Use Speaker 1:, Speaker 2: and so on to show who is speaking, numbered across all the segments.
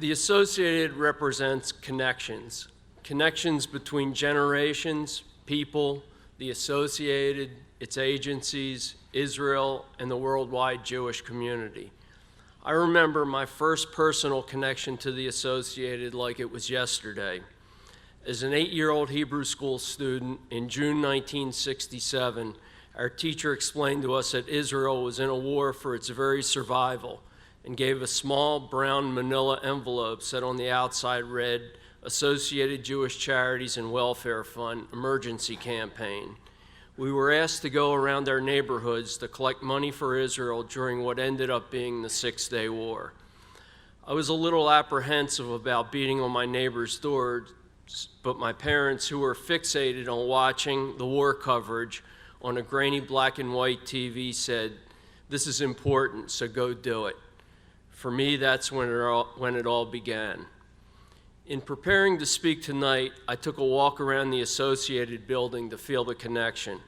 Speaker 1: The Associated represents connections, connections between generations, people, the Associated, its agencies, Israel, and the worldwide Jewish community. I remember my first personal connection to the Associated like it was yesterday. As an 8-year-old Hebrew school student in June 1967, our teacher explained to us that Israel was in a war for its very survival and gave a small brown manila envelope that on the outside read, Associated Jewish Charities and Welfare Fund Emergency Campaign. We were asked to go around our neighborhoods to collect money for Israel during what ended up being the Six-Day War. I was a little apprehensive about beating on my neighbor's door, but my parents, who were fixated on watching the war coverage on a grainy black and white TV, said, "This is important, so go do it." For me, that's when it all began. In preparing to speak tonight, I took a walk around the Associated building to feel the connection.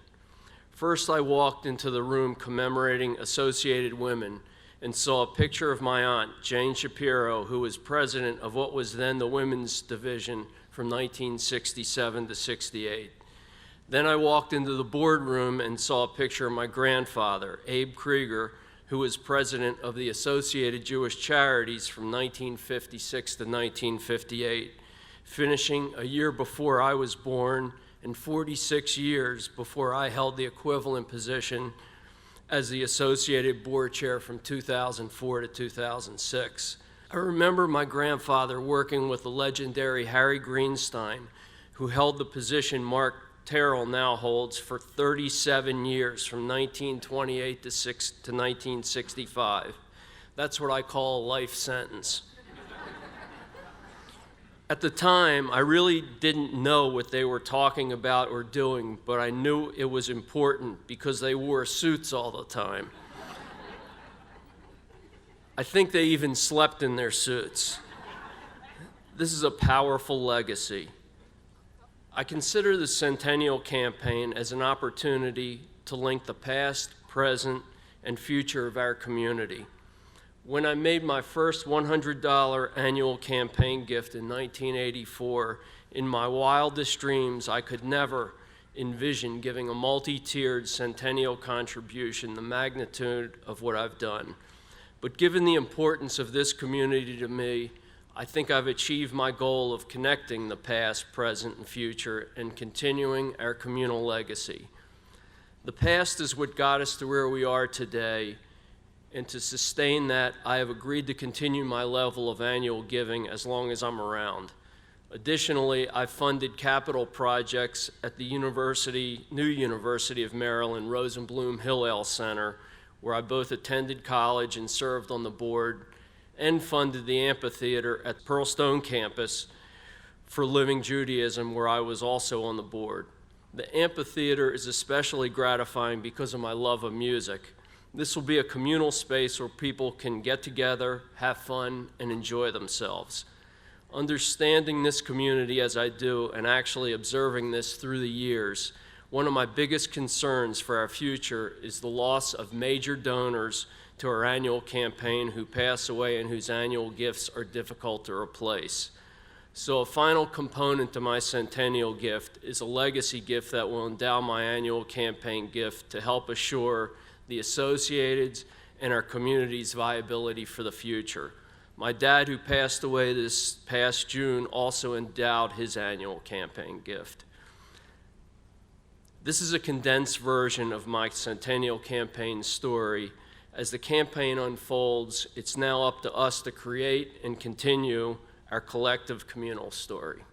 Speaker 1: First, I walked into the room commemorating Associated Women and saw a picture of my aunt, Jane Shapiro, who was president of what was then the Women's Division from 1967 to 68. Then I walked into the boardroom and saw a picture of my grandfather, Abe Krieger, who was president of the Associated Jewish Charities from 1956 to 1958, finishing a year before I was born and 46 years before I held the equivalent position as the Associated Board Chair from 2004 to 2006. I remember my grandfather working with the legendary Harry Greenstein, who held the position Mark Terrell now holds for 37 years, from 1928 to 1965. That's what I call a life sentence. At the time, I really didn't know what they were talking about or doing, but I knew it was important because they wore suits all the time. I think they even slept in their suits. This is a powerful legacy. I consider the Centennial Campaign as an opportunity to link the past, present, and future of our community. When I made my first $100 annual campaign gift in 1984, in my wildest dreams, I could never envision giving a multi-tiered centennial contribution the magnitude of what I've done. But given the importance of this community to me, I think I've achieved my goal of connecting the past, present, and future and continuing our communal legacy. The past is what got us to where we are today, and to sustain that, I have agreed to continue my level of annual giving as long as I'm around. Additionally, I've funded capital projects at the New University of Maryland Rosenblum Hillel Center, where I both attended college and served on the board, and funded the amphitheater at Pearlstone campus for Living Judaism, where I was also on the board. The amphitheater is especially gratifying because of my love of music. This will be a communal space where people can get together, have fun, and enjoy themselves. Understanding this community as I do, and actually observing this through the years, one of my biggest concerns for our future is the loss of major donors to our annual campaign who pass away and whose annual gifts are difficult to replace. So a final component to my centennial gift is a legacy gift that will endow my annual campaign gift to help assure the Associated's and our community's viability for the future. My dad, who passed away this past June, also endowed his annual campaign gift. This is a condensed version of my centennial campaign story. As the campaign unfolds, it's now up to us to create and continue our collective communal story.